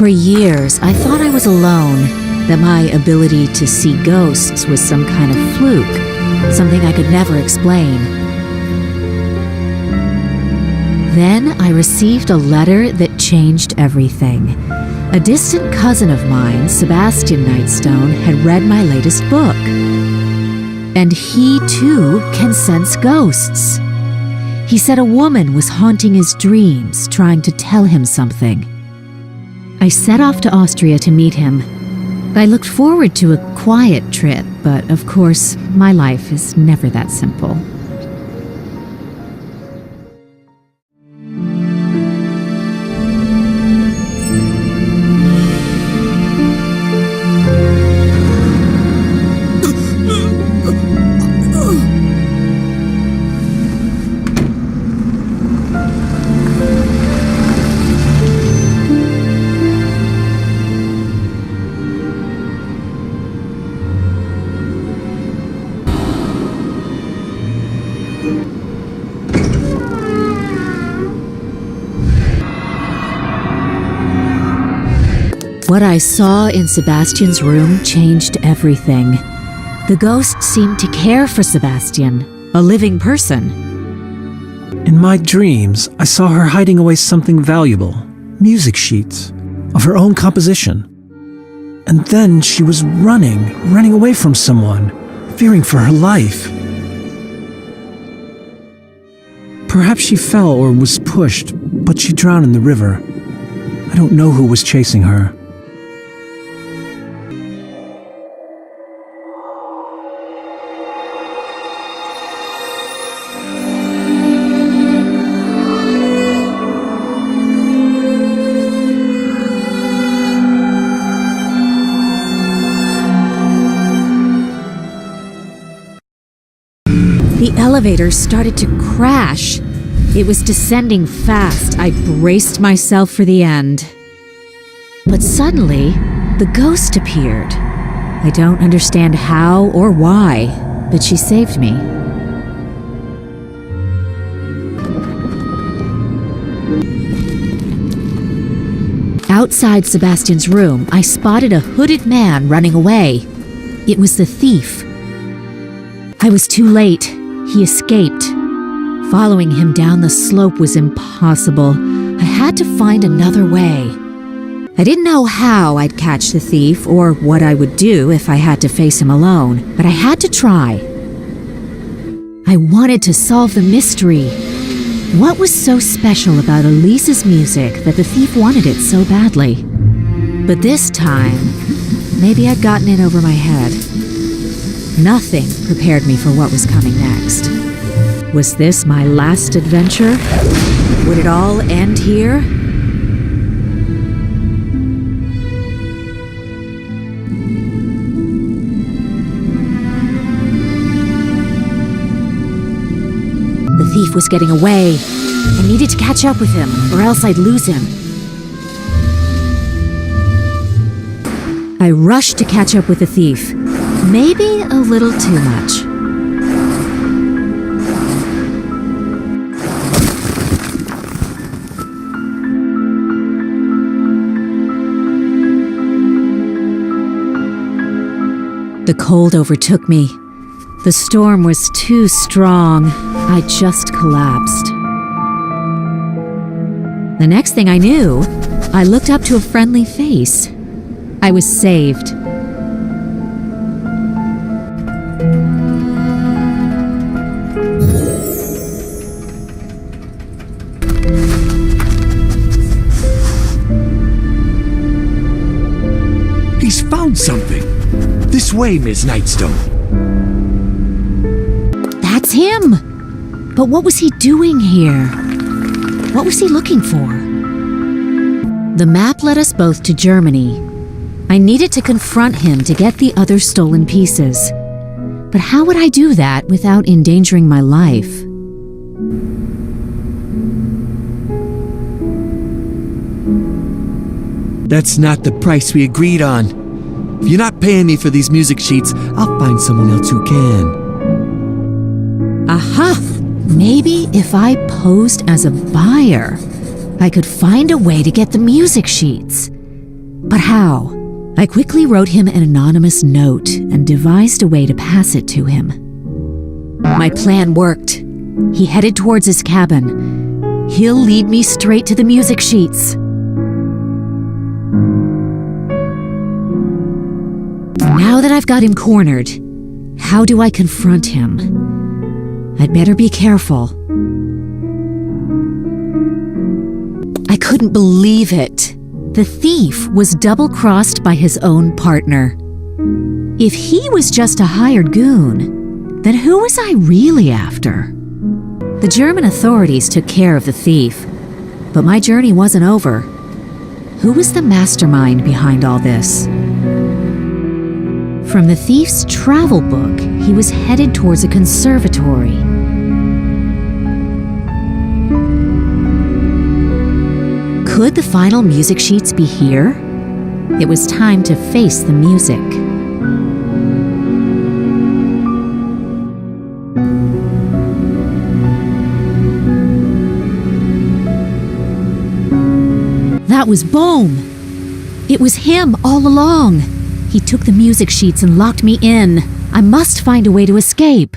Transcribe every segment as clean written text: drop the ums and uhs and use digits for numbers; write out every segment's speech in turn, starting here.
For years, I thought I was alone, that my ability to see ghosts was some kind of fluke, something I could never explain. Then I received a letter that changed everything. A distant cousin of mine, Sebastian Knightstone, had read my latest book. And he, too, can sense ghosts. He said a woman was haunting his dreams, trying to tell him something. I set off to Austria to meet him. I looked forward to a quiet trip, but of course, my life is never that simple. What I saw in Sebastian's room changed everything. The ghost seemed to care for Sebastian, a living person. In my dreams, I saw her hiding away something valuable, music sheets, of her own composition. And then she was running away from someone, fearing for her life. Perhaps she fell or was pushed, but she drowned in the river. I don't know who was chasing her. The elevator started to crash. It was descending fast. I braced myself for the end. But suddenly, the ghost appeared. I don't understand how or why, but she saved me. Outside Sebastian's room, I spotted a hooded man running away. It was the thief. I was too late. He escaped. Following him down the slope was impossible. I had to find another way. I didn't know how I'd catch the thief or what I would do if I had to face him alone, but I had to try. I wanted to solve the mystery. What was so special about Elise's music that the thief wanted it so badly? But this time, maybe I'd gotten in over my head. Nothing prepared me for what was coming next. Was this my last adventure? Would it all end here? The thief was getting away. I needed to catch up with him, or else I'd lose him. I rushed to catch up with the thief. Maybe a little too much. The cold overtook me. The storm was too strong. I just collapsed. The next thing I knew, I looked up to a friendly face. I was saved. He's found something. This way, Miss Knightstone. That's him! But what was he doing here? What was he looking for? The map led us both to Germany. I needed to confront him to get the other stolen pieces. But how would I do that without endangering my life? That's not the price we agreed on. If you're not paying me for these music sheets, I'll find someone else who can. Aha! Maybe if I posed as a buyer, I could find a way to get the music sheets. But how? I quickly wrote him an anonymous note and devised a way to pass it to him. My plan worked. He headed towards his cabin. He'll lead me straight to the music sheets. Now that I've got him cornered, how do I confront him? I'd better be careful. I couldn't believe it. The thief was double-crossed by his own partner. If he was just a hired goon, then who was I really after? The German authorities took care of the thief, but my journey wasn't over. Who was the mastermind behind all this? From the thief's travel book, he was headed towards a conservatory. Could the final music sheets be here? It was time to face the music. That was Bohm! It was him all along! He took the music sheets and locked me in. I must find a way to escape.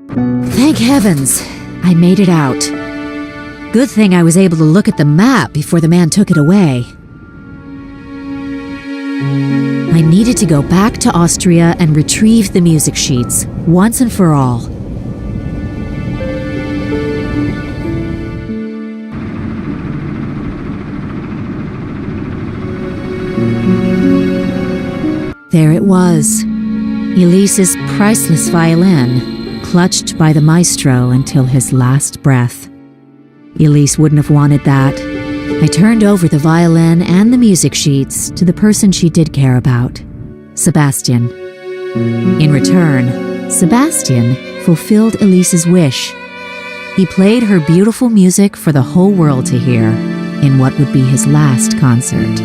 Thank heavens, I made it out. Good thing I was able to look at the map before the man took it away. I needed to go back to Austria and retrieve the music sheets, once and for all. There it was, Elise's priceless violin, clutched by the maestro until his last breath. Elise wouldn't have wanted that. I turned over the violin and the music sheets to the person she did care about, Sebastian. In return, Sebastian fulfilled Elise's wish. He played her beautiful music for the whole world to hear in what would be his last concert.